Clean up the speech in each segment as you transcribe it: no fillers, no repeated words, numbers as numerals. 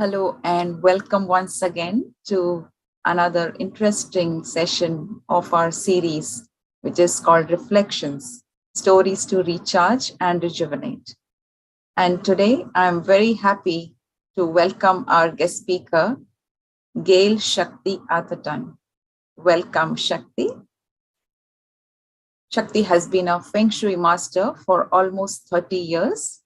Hello and welcome once again to another interesting session of our series, which is called Reflections, Stories to Recharge and Rejuvenate. And today I'm very happy to welcome our guest speaker, Gayle Shakti Atherton. Welcome, Shakti. Shakti has been a Feng Shui Master for almost 30 years.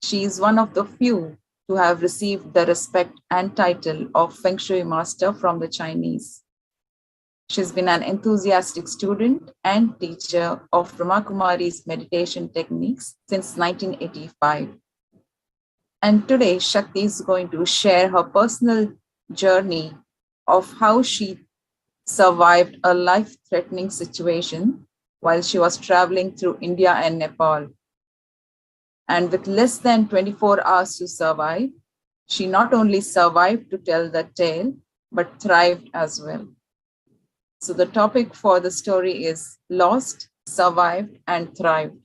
She is one of the few to have received the respect and title of Feng Shui Master from the Chinese. She's been an enthusiastic student and teacher of Brahma Kumaris Meditation techniques since 1985. And today, Shakti is going to share her personal journey of how she survived a life-threatening situation while she was traveling through India and Nepal. And with less than 24 hours to survive, she not only survived to tell the tale, but thrived as well. So the topic for the story is lost, survived, and thrived.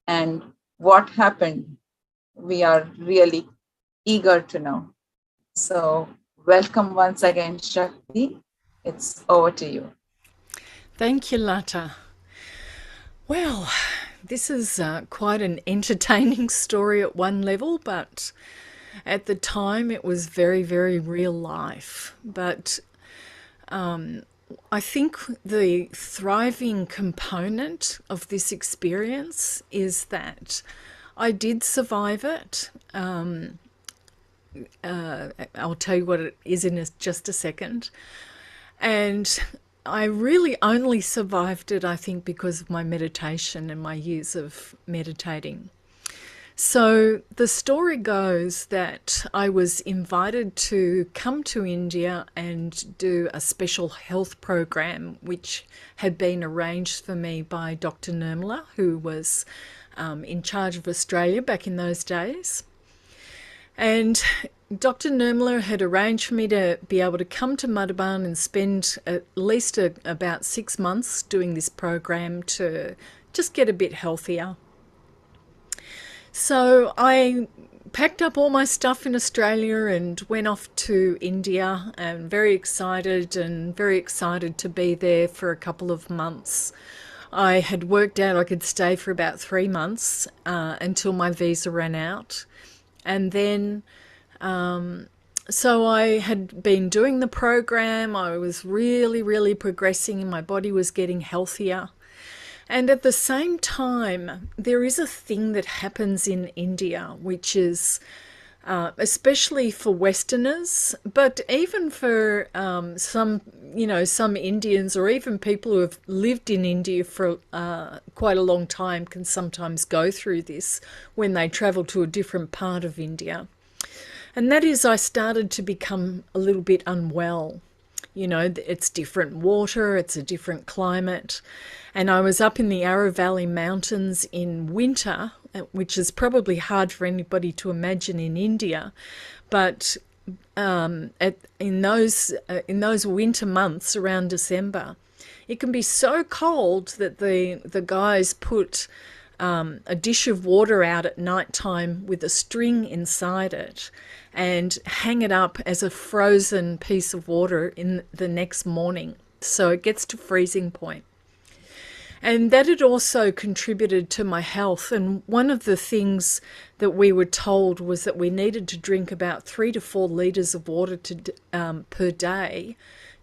And what happened, we are really eager to know. So welcome once again, Shakti. It's over to you. Thank you, Lata. Well, this is quite an entertaining story at one level, but at the time it was very, very real life. But I think the thriving component of this experience is that I did survive it. I'll tell you what it is in just a second. And I really only survived it, I think, because of my meditation and my years of meditating. So the story goes that I was invited to come to India and do a special health program, which had been arranged for me by Dr. Nirmala, who was in charge of Australia back in those days. And Dr. Nirmala had arranged for me to be able to come to Madhaban and spend at least about 6 months doing this program to just get a bit healthier. So I packed up all my stuff in Australia and went off to India, and very excited to be there for a couple of months. I had worked out I could stay for about 3 months until my visa ran out. And then, so I had been doing the program. I was really progressing. My body was getting healthier. And at the same time, there is a thing that happens in India, which is, especially for Westerners, but even for some Indians, or even people who have lived in India for quite a long time, can sometimes go through this when they travel to a different part of India. And that is, I started to become a little bit unwell. You know, it's different water, it's a different climate. And I was up in the Yarra Valley Mountains in winter, which is probably hard for anybody to imagine in India. But in those winter months around December, it can be so cold that the guys put a dish of water out at night time with a string inside it and hang it up as a frozen piece of water in the next morning, so it gets to freezing point. And that had also contributed to my health. And one of the things that we were told was that we needed to drink about 3 to 4 litres of water per day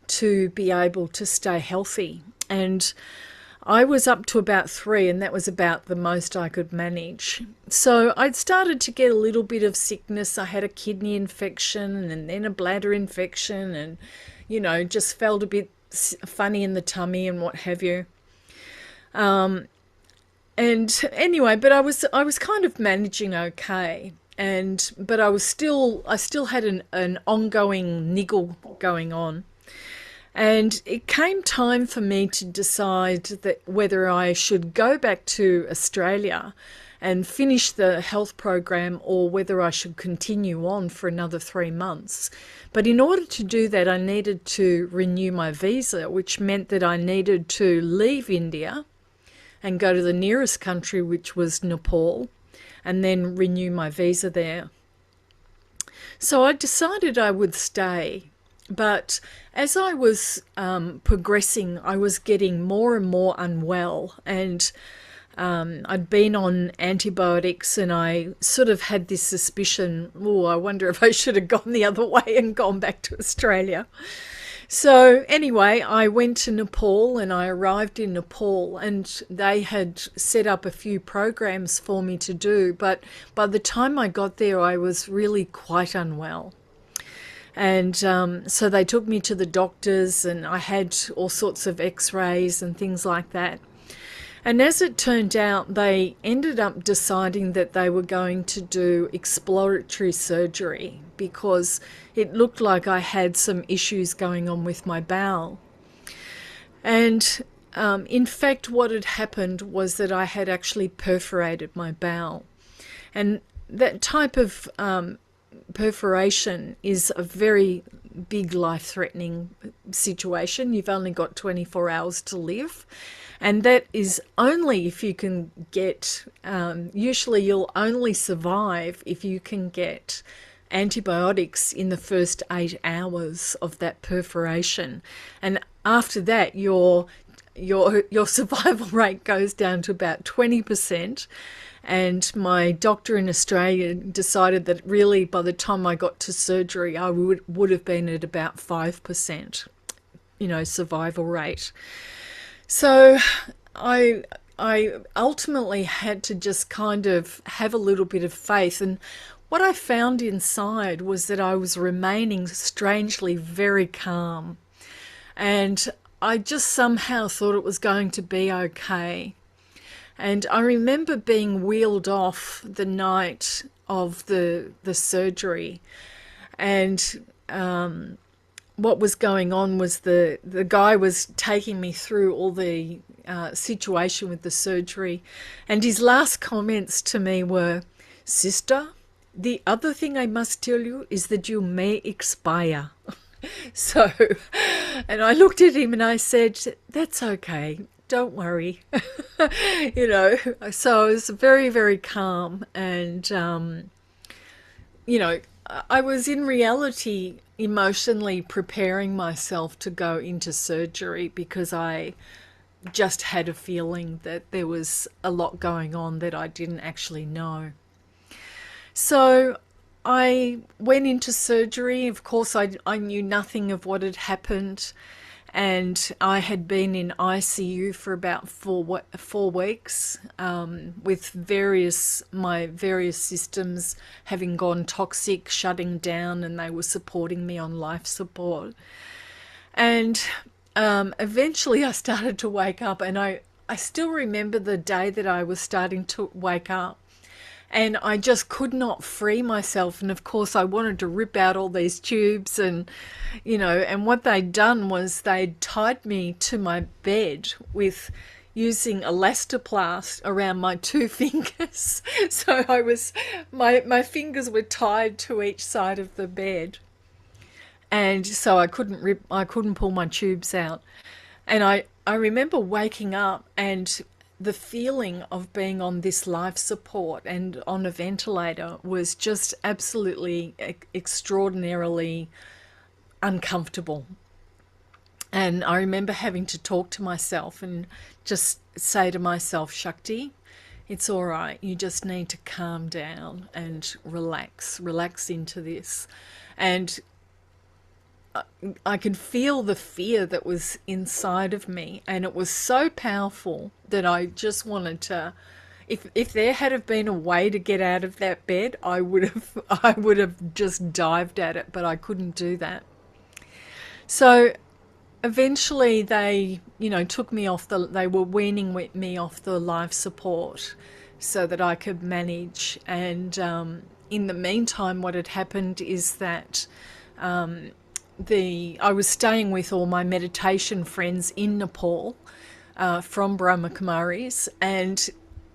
to be able to stay healthy. And I was up to about 3, and that was about the most I could manage. So I'd started to get a little bit of sickness. I had a kidney infection and then a bladder infection, and, you know, just felt a bit funny in the tummy and what have you. And anyway, but I was kind of managing okay. But I still had an ongoing niggle going on. And it came time for me to decide that whether I should go back to Australia and finish the health program, or whether I should continue on for another 3 months. But in order to do that, I needed to renew my visa, which meant that I needed to leave India and go to the nearest country, which was Nepal, and then renew my visa there. So I decided I would stay. But as I was progressing, I was getting more and more unwell. And I'd been on antibiotics, and I sort of had this suspicion, oh, I wonder if I should have gone the other way and gone back to Australia. So anyway, I went to Nepal, and I arrived in Nepal, and they had set up a few programs for me to do. But by the time I got there, I was really quite unwell. And so they took me to the doctors, and I had all sorts of x-rays and things like that. And as it turned out, they ended up deciding that they were going to do exploratory surgery because it looked like I had some issues going on with my bowel. And in fact, what had happened was that I had actually perforated my bowel. And that type of perforation is a very big life-threatening situation. You've only got 24 hours to live. And that is only if you can get, usually you'll only survive if you can get antibiotics in the first 8 hours of that perforation. And after that, your survival rate goes down to about 20%. And my doctor in Australia decided that really by the time I got to surgery, I would have been at about 5%, survival rate. So I ultimately had to just kind of have a little bit of faith. And what I found inside was that I was remaining strangely very calm. And I just somehow thought it was going to be okay. And I remember being wheeled off the night of the surgery. And what was going on was the guy was taking me through all the situation with the surgery. And his last comments to me were, "Sister, the other thing I must tell you is that you may expire." So, and I looked at him and I said, "That's okay. Don't worry." So I was very, very calm. And, I was in reality emotionally preparing myself to go into surgery because I just had a feeling that there was a lot going on that I didn't actually know. So I went into surgery. Of course, I knew nothing of what had happened. And I had been in ICU for about 4 weeks, with my various systems having gone toxic, shutting down, and they were supporting me on life support. And eventually I started to wake up, and I still remember the day that I was starting to wake up. And I just could not free myself. And of course, I wanted to rip out all these tubes. And, and what they'd done was they'd tied me to my bed with using elastoplast around my 2 fingers. So my fingers were tied to each side of the bed. And so I couldn't pull my tubes out. And I remember waking up and the feeling of being on this life support and on a ventilator was just absolutely extraordinarily uncomfortable. And I remember having to talk to myself and just say to myself, "Shakti, it's all right. You just need to calm down and relax into this." And I could feel the fear that was inside of me, and it was so powerful that I just wanted to, if there had have been a way to get out of that bed, I would have just dived at it, but I couldn't do that. So eventually they, took me off they were weaning me off the life support so that I could manage. And in the meantime, what had happened is that I was staying with all my meditation friends in Nepal from Brahma Kumaris, and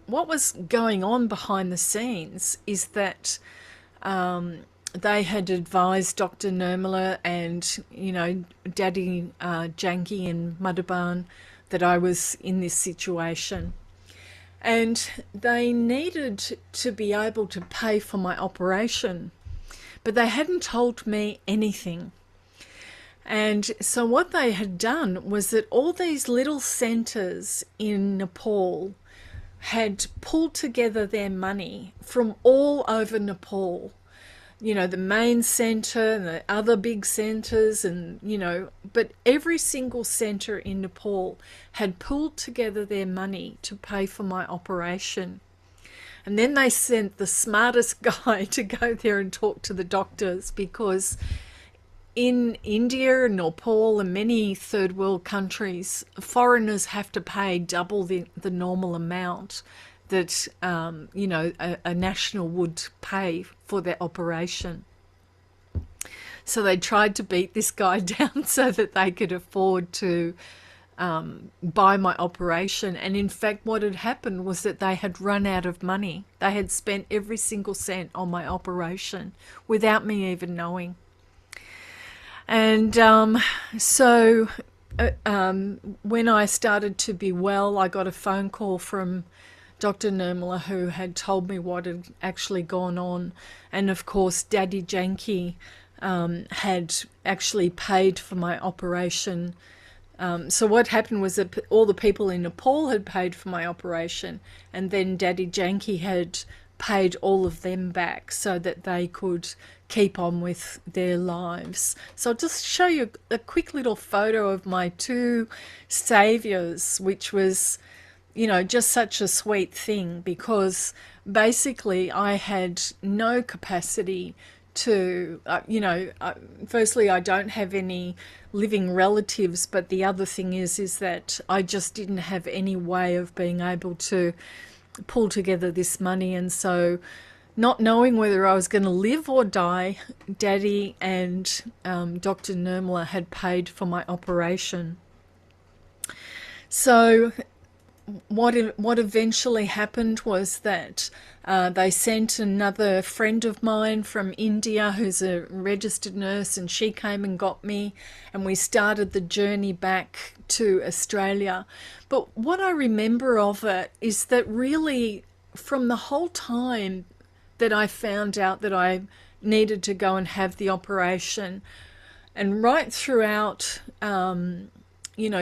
what was going on behind the scenes is that they had advised Dr. Nirmala and, Daddy Janki and Madhaban that I was in this situation. And they needed to be able to pay for my operation but they hadn't told me anything. And so what they had done was that all these little centers in Nepal had pulled together their money from all over Nepal. You know, the main center and the other big centers, and, you know, but every single center in Nepal had pulled together their money to pay for my operation. And then they sent the smartest guy to go there and talk to the doctors, because in India and Nepal and many third world countries, foreigners have to pay double the normal amount that you know, a national would pay for their operation. So they tried to beat this guy down so that they could afford to buy my operation. And in fact, what had happened was that they had run out of money. They had spent every single cent on my operation without me even knowing. And so when I started to be well, I got a phone call from Dr. Nirmala, who had told me what had actually gone on. And of course, Daddy Janki had actually paid for my operation. So what happened was that all the people in Nepal had paid for my operation, and then Daddy Janki had paid all of them back so that they could keep on with their lives. So I'll just show you a quick little photo of my two saviors, which was, you know, just such a sweet thing, because basically I had no capacity to, firstly, I don't have any living relatives, but the other thing is that I just didn't have any way of being able to pull together this money. And so, not knowing whether I was going to live or die, Daddy and Dr. Nirmala had paid for my operation. So what eventually happened was that they sent another friend of mine from India who's a registered nurse, and she came and got me, and we started the journey back to Australia. But what I remember of it is that really from the whole time that I found out that I needed to go and have the operation, and right throughout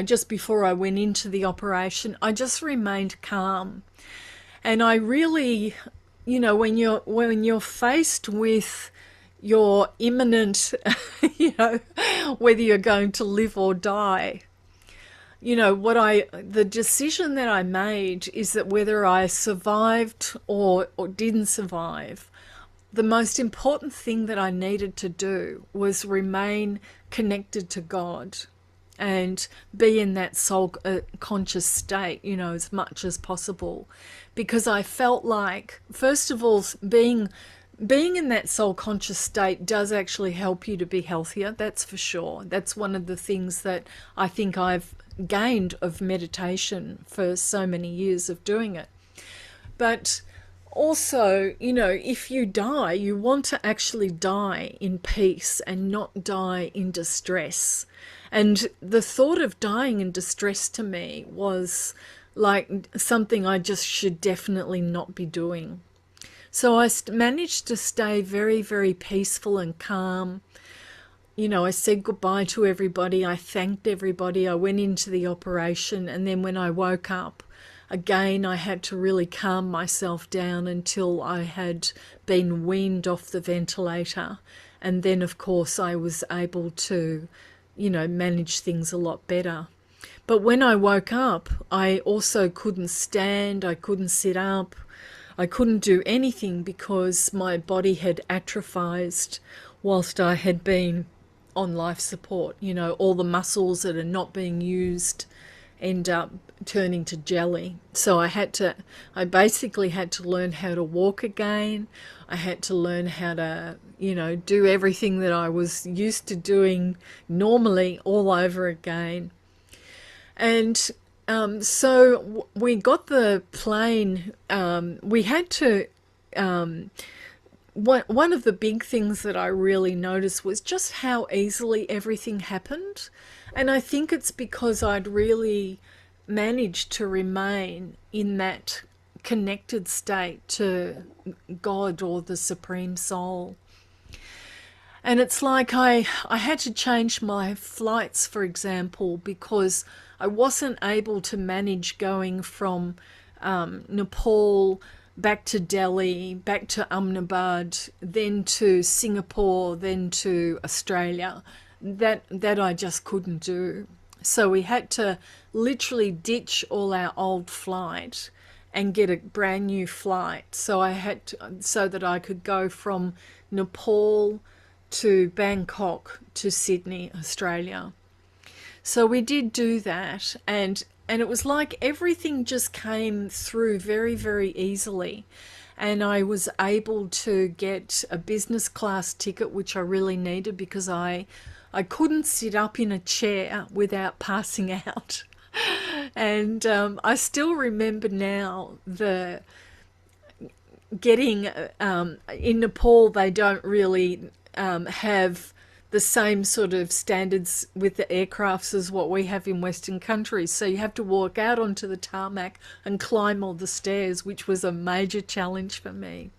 just before I went into the operation, I just remained calm. And I really, when you're faced with your imminent, whether you're going to live or die, the decision that I made is that whether I survived or didn't survive, the most important thing that I needed to do was remain connected to God and be in that soul conscious state, as much as possible. Because I felt like, first of all, being in that soul conscious state does actually help you to be healthier, that's for sure. That's one of the things that I think I've gained of meditation for so many years of doing it. But also, if you die, you want to actually die in peace and not die in distress. And the thought of dying in distress to me was like something I just should definitely not be doing. So I managed to stay very, very peaceful and calm. I said goodbye to everybody. I thanked everybody. I went into the operation. And then when I woke up, again, I had to really calm myself down until I had been weaned off the ventilator. And then, of course, I was able to, manage things a lot better. But when I woke up, I also couldn't stand. I couldn't sit up. I couldn't do anything because my body had atrophied whilst I had been on life support. All the muscles that are not being used end up turning to jelly. So I basically had to learn how to walk again. I had to learn how to, do everything that I was used to doing normally all over again. And so we got the plane. We had to, one of the big things that I really noticed was just how easily everything happened. And I think it's because I'd really managed to remain in that connected state to God or the Supreme Soul. And it's like I had to change my flights, for example, because I wasn't able to manage going from Nepal back to Delhi, back to Ahmedabad, then to Singapore, then to Australia. That I just couldn't do. So we had to literally ditch all our old flight and get a brand new flight. So I had to, so that I could go from Nepal to Bangkok to Sydney, Australia. So we did do that, and it was like everything just came through very, very easily. And I was able to get a business class ticket, which I really needed because I couldn't sit up in a chair without passing out. And I still remember now the getting in Nepal, they don't really have the same sort of standards with the aircrafts as what we have in Western countries. So you have to walk out onto the tarmac and climb all the stairs, which was a major challenge for me.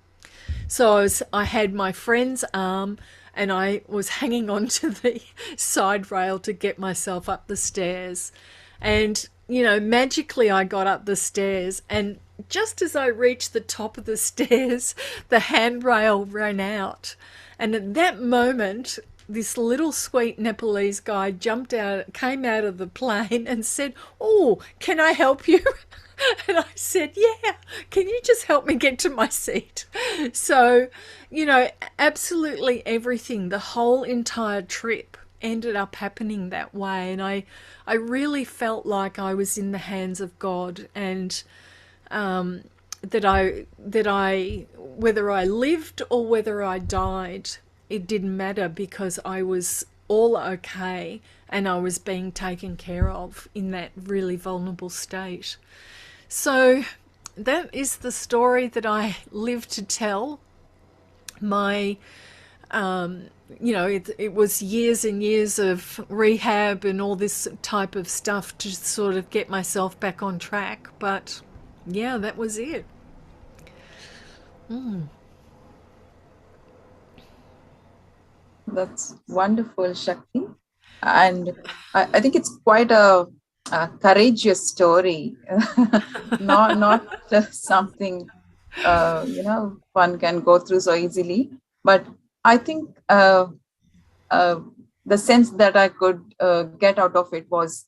So I had my friend's arm and I was hanging onto the side rail to get myself up the stairs. And, magically I got up the stairs, and just as I reached the top of the stairs, the handrail ran out. And at that moment, this little sweet Nepalese guy came out of the plane and said, "Oh, can I help you?" And I said, "Yeah, can you just help me get to my seat?" So, absolutely everything, the whole entire trip ended up happening that way. And I really felt like I was in the hands of God, and that I, whether I lived or whether I died, it didn't matter because I was all okay and I was being taken care of in that really vulnerable state. So that is the story that I live to tell. My, it was years and years of rehab and all this type of stuff to sort of get myself back on track. But yeah, that was it. That's wonderful, Shakti. And I think it's quite a courageous story, not just something one can go through so easily. But I think uh, the sense that I could get out of it was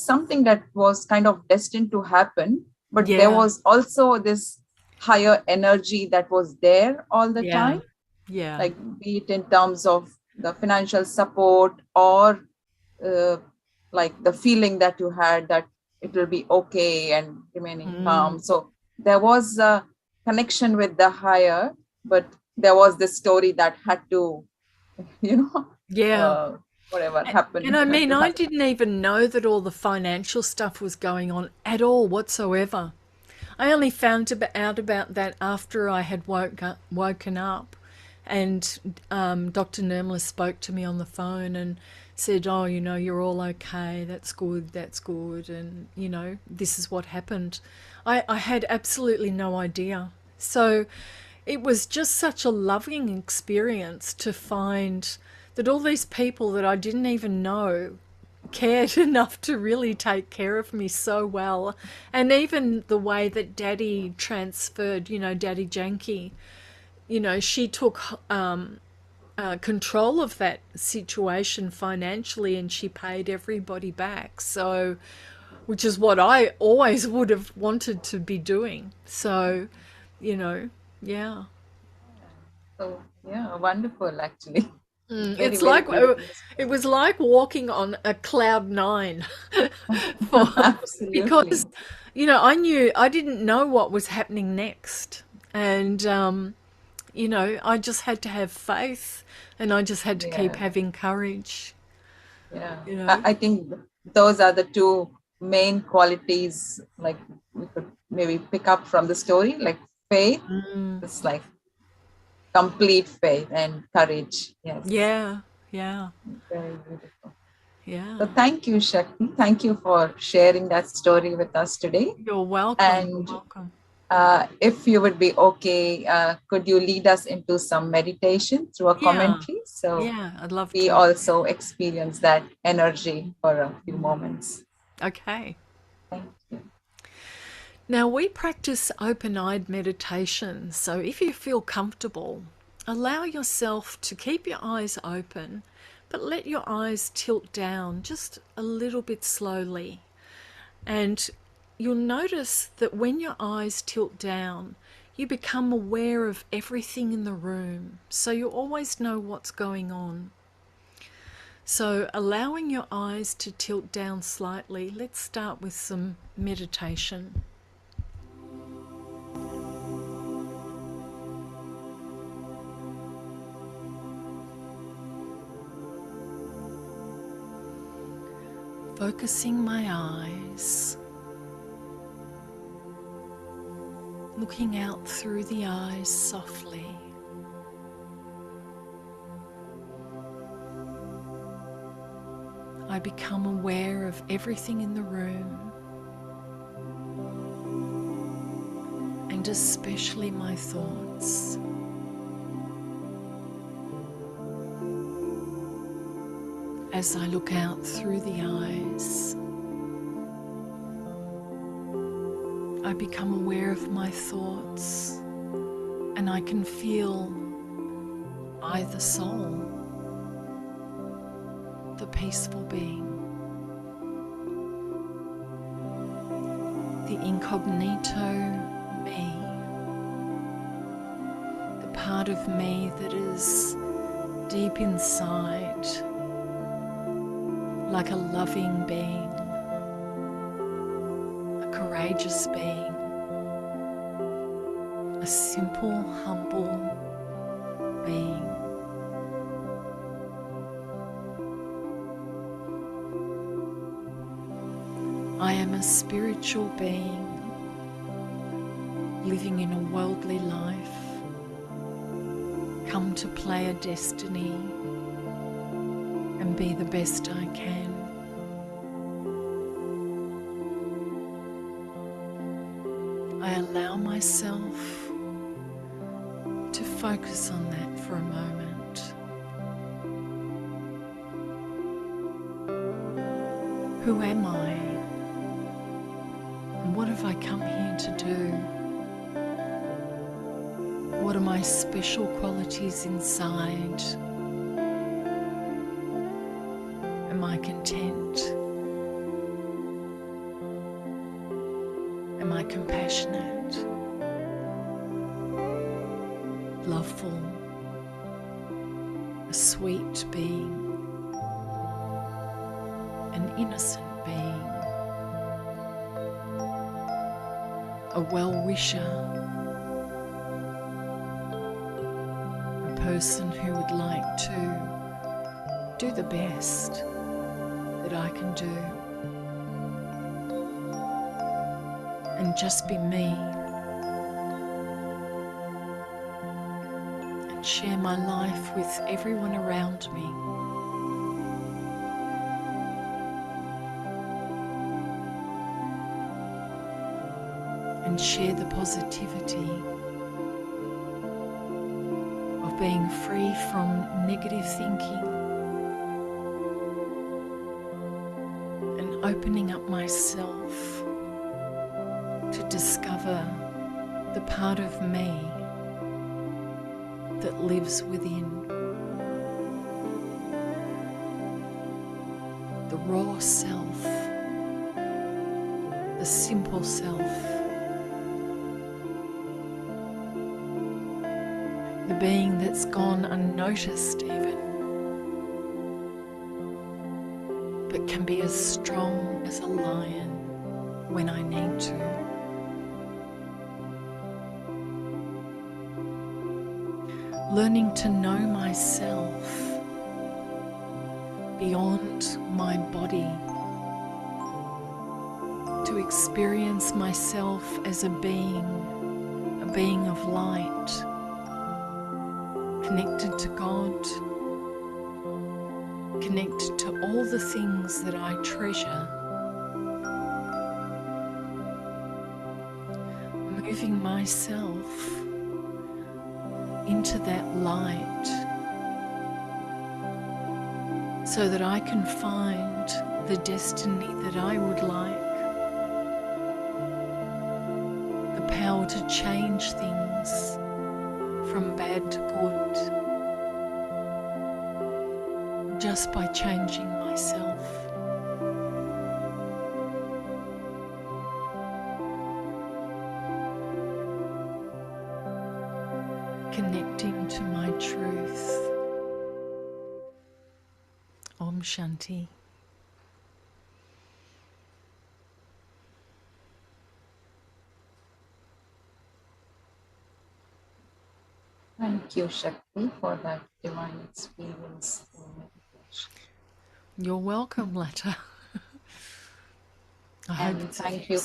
something that was kind of destined to happen, but there Yeah, was also this higher energy that was there all the yeah, time, yeah. like be it in terms of the financial support or uh, like the feeling that you had that it will be okay and remaining calm. So there was a connection with the higher, but there was this story that had to, you know, Yeah. uh, whatever And happened I had mean, to I happen. didn't even know that all the financial stuff was going on at all whatsoever. I only found out about that after I had woken up, and Dr. Nirmala spoke to me on the phone and said, "Oh, you're all okay. That's good, and this is what happened." I had absolutely no idea. So it was just such a loving experience to find that all these people that I didn't even know cared enough to really take care of me so well. And even the way that Daddy transferred, Daddy Janky, she took control of that situation financially, and she paid everybody back. So, which is what I always would have wanted to be doing. So, you know, yeah. So yeah, wonderful actually. Very, It's very like beautiful it story. was like walking on a cloud nine for because Absolutely. I didn't know what was happening next, and I just had to have faith, and I just had to keep Yeah. having courage. Yeah. You know. I think those are the two main qualities like we could maybe pick up from the story, like faith. It's like complete faith and courage. Yes. Yeah, yeah, Very beautiful. yeah. So thank you, Shakti. Thank you for sharing that story with us today. You're welcome. You're And welcome. If you would be okay, could you lead us into some meditation through a Yeah, commentary? So yeah, I'd love we to. also experience that energy for a few moments. Okay. Thank you. Now, we practice open eyed meditation, so if you feel comfortable, allow yourself to keep your eyes open, but let your eyes tilt down just a little bit slowly. And you'll notice that when your eyes tilt down, you become aware of everything in the room, so you always know what's going on. So, allowing your eyes to tilt down slightly, let's start with some meditation. Focusing my eyes, looking out through the eyes softly. I become aware of everything in the room, and especially my thoughts. As I look out through the eyes, I become aware of my thoughts, and I can feel the soul, the peaceful being, the incognito me, the part of me that is deep inside, like a loving being, a courageous being, a simple, humble being. I am a spiritual being living in a worldly life, come to play a destiny and be the best I can. I allow myself to focus on that for a moment. Who am I? And what have I come here to do? What are my special qualities inside? Am I content? Am I compassionate? Loveful? A sweet being? An innocent being? A well-wisher? A person who would like to do the best that I can do and just be me and share my life with everyone around me. And share the positivity of being free from negative thinking and opening up myself to discover the part of me that lives within. The raw self, the simple self, the being that's gone unnoticed even, but can be as strong as a lion when I need to. Learning to know myself beyond my body, to experience myself as a being of light, connected to God, connected to all the things that I treasure, moving myself into that light so that I can find the destiny that I would like, the power to change things from bad to good just by changing myself. Connecting to my truth. Om Shanti. Thank you, Shakti, for that divine experience in meditation. You're welcome, Letta. And thank you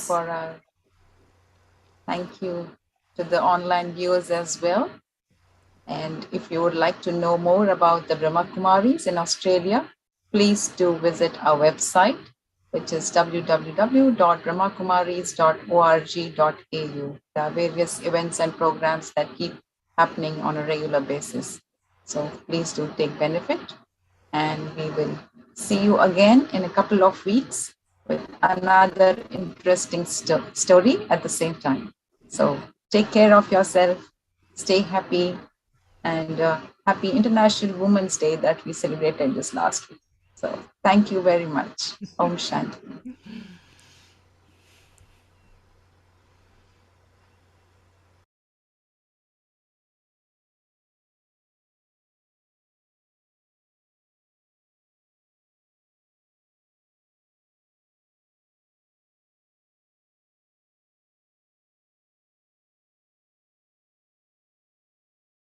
to the online viewers as well. And if you would like to know more about the Brahma Kumaris in Australia, please do visit our website, which is www.brahmakumaris.org.au. There are various events and programs that keep happening on a regular basis. So please do take benefit. And we will see you again in a couple of weeks with another interesting story at the same time. So take care of yourself, stay happy, and happy International Women's Day that we celebrated this last week. So thank you very much. Om Shanti.